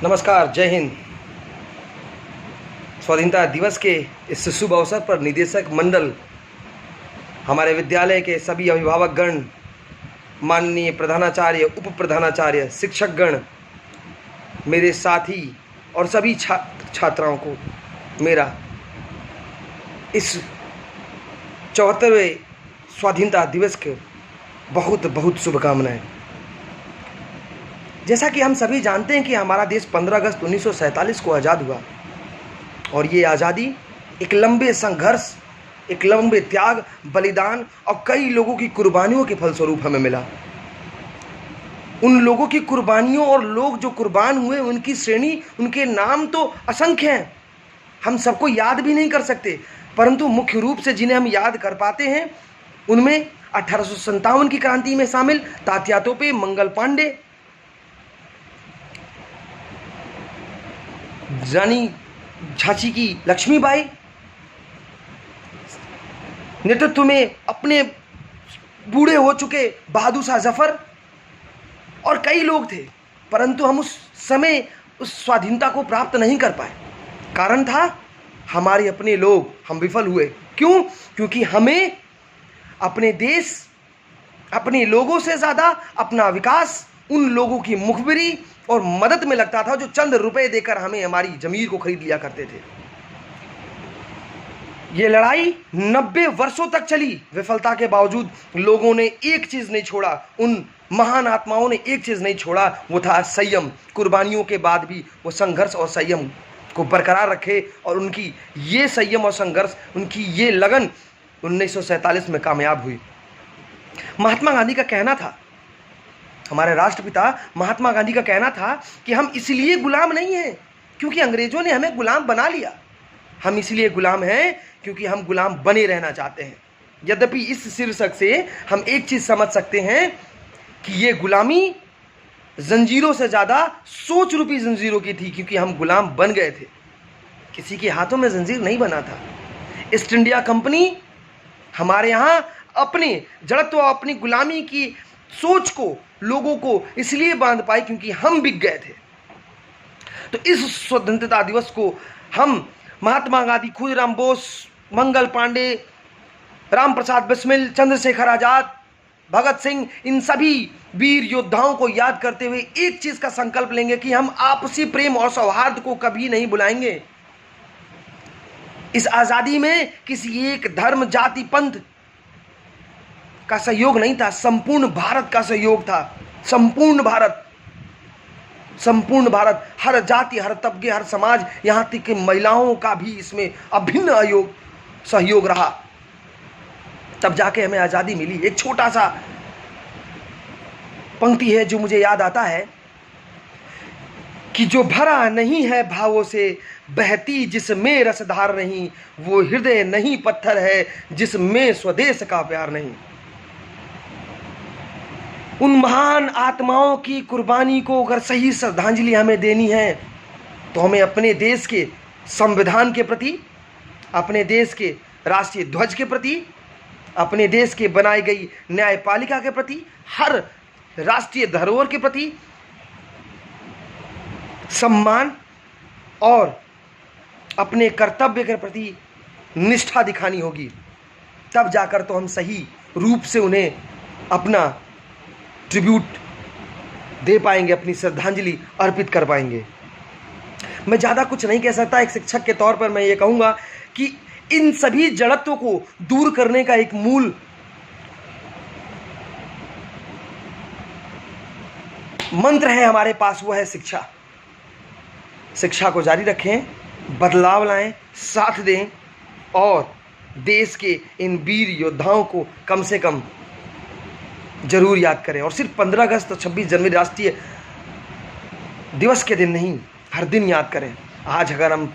नमस्कार, जय हिंद। स्वाधीनता दिवस के इस शुभ अवसर पर निदेशक मंडल, हमारे विद्यालय के सभी अभिभावकगण, माननीय प्रधानाचार्य, उप प्रधानाचार्य, शिक्षकगण, मेरे साथी और सभी छात्राओं को मेरा इस 74वें स्वाधीनता दिवस के बहुत बहुत शुभकामनाएं। जैसा कि हम सभी जानते हैं कि हमारा देश 15 अगस्त 1947 को आज़ाद हुआ और ये आज़ादी एक लंबे संघर्ष, एक लंबे त्याग, बलिदान और कई लोगों की कुर्बानियों के फलस्वरूप हमें मिला। उन लोगों की कुर्बानियों और लोग जो कुर्बान हुए, उनकी श्रेणी, उनके नाम तो असंख्य हैं, हम सबको याद भी नहीं कर सकते, परंतु मुख्य रूप से जिन्हें हम याद कर पाते हैं उनमें 1857 की क्रांति में शामिल तात्या तोपे, मंगल पांडे, रानी झांसी की लक्ष्मीबाई, नेतृत्व में अपने बूढ़े हो चुके बहादुर शाह जफर और कई लोग थे, परंतु हम उस समय उस स्वाधीनता को प्राप्त नहीं कर पाए। कारण था हमारे अपने लोग, हम विफल हुए। क्यों? क्योंकि हमें अपने देश, अपने लोगों से ज़्यादा अपना विकास उन लोगों की मुखबिरी और मदद में लगता था जो चंद रुपए देकर हमें हमारी जमीर को खरीद लिया करते थे। ये लड़ाई 90 वर्षों तक चली। विफलता के बावजूद लोगों ने एक चीज नहीं छोड़ा, उन महान आत्माओं ने एक चीज नहीं छोड़ा, वो था संयम। कुर्बानियों के बाद भी वो संघर्ष और संयम को बरकरार रखे और उनकी ये संयम और संघर्ष, उनकी ये लगन 1947 में कामयाब हुई। महात्मा गांधी का कहना था, हमारे राष्ट्रपिता महात्मा गांधी का कहना था कि हम इसलिए गुलाम नहीं हैं क्योंकि अंग्रेजों ने हमें गुलाम बना लिया, हम इसलिए गुलाम हैं क्योंकि हम गुलाम बने रहना चाहते हैं। यद्यपि इस शीर्षक से हम एक चीज समझ सकते हैं कि ये गुलामी जंजीरों से ज़्यादा सोच रूपी जंजीरों की थी, क्योंकि हम गुलाम बन गए थे, किसी के हाथों में जंजीर नहीं बना था। ईस्ट इंडिया कंपनी हमारे यहाँ अपने जड़त्व, अपनी गुलामी की सोच को, लोगों को इसलिए बांध पाई क्योंकि हम बिक गए थे। तो इस स्वतंत्रता दिवस को हम महात्मा गांधी, खुदीराम बोस, मंगल पांडे, राम प्रसाद बिस्मिल, चंद्रशेखर आजाद, भगत सिंह, इन सभी वीर योद्धाओं को याद करते हुए एक चीज का संकल्प लेंगे कि हम आपसी प्रेम और सौहार्द को कभी नहीं भुलाएंगे। इस आजादी में किसी एक धर्म, जाति, पंथ का सहयोग नहीं था, संपूर्ण भारत का सहयोग था। संपूर्ण भारत, हर जाति, हर तबके, हर समाज, यहां तक कि महिलाओं का भी इसमें अभिन्न सहयोग रहा। तब जाके हमें आजादी मिली। एक छोटा सा पंक्ति है जो मुझे याद आता है कि जो भरा नहीं है भावों से, बहती जिसमें रसधार नहीं, वो हृदय नहीं पत्थर है जिसमें स्वदेश का प्यार नहीं। उन महान आत्माओं की कुर्बानी को अगर सही श्रद्धांजलि हमें देनी है तो हमें अपने देश के संविधान के प्रति, अपने देश के राष्ट्रीय ध्वज के प्रति, अपने देश के बनाई गई न्यायपालिका के प्रति, हर राष्ट्रीय धरोहर के प्रति सम्मान और अपने कर्तव्य के प्रति निष्ठा दिखानी होगी। तब जाकर तो हम सही रूप से उन्हें अपना ट्रिब्यूट दे पाएंगे, अपनी श्रद्धांजलि अर्पित कर पाएंगे। मैं ज़्यादा कुछ नहीं कह सकता। एक शिक्षक के तौर पर मैं ये कहूँगा कि इन सभी जड़त्वों को दूर करने का एक मूल मंत्र है हमारे पास, वो है शिक्षा। शिक्षा को जारी रखें, बदलाव लाएं, साथ दें और देश के इन वीर योद्धाओं को कम से कम जरूर याद करें। और सिर्फ 15 अगस्त और 26 जनवरी राष्ट्रीय दिवस के दिन नहीं, हर दिन याद करें। आज अगर हम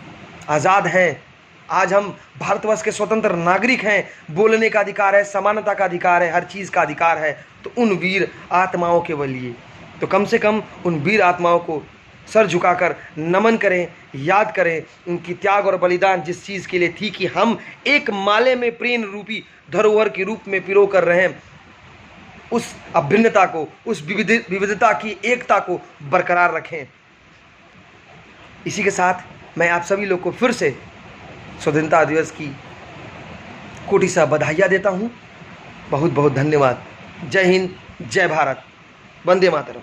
आज़ाद हैं, आज हम भारतवर्ष के स्वतंत्र नागरिक हैं, बोलने का अधिकार है, समानता का अधिकार है, हर चीज़ का अधिकार है, तो उन वीर आत्माओं के लिए तो कम से कम उन वीर आत्माओं को सर झुकाकर नमन करें, याद करें उनकी त्याग और बलिदान जिस चीज़ के लिए थी कि हम एक माले में प्रेम रूपी धरोहर के रूप में पिरो कर रहे हैं, उस अभिन्नता को, उस विविधता की एकता को बरकरार रखें। इसी के साथ मैं आप सभी लोग को फिर से स्वतंत्रता दिवस की कोटि सा बधाइयाँ देता हूँ। बहुत बहुत धन्यवाद। जय हिंद, जय भारत, वंदे मातरम।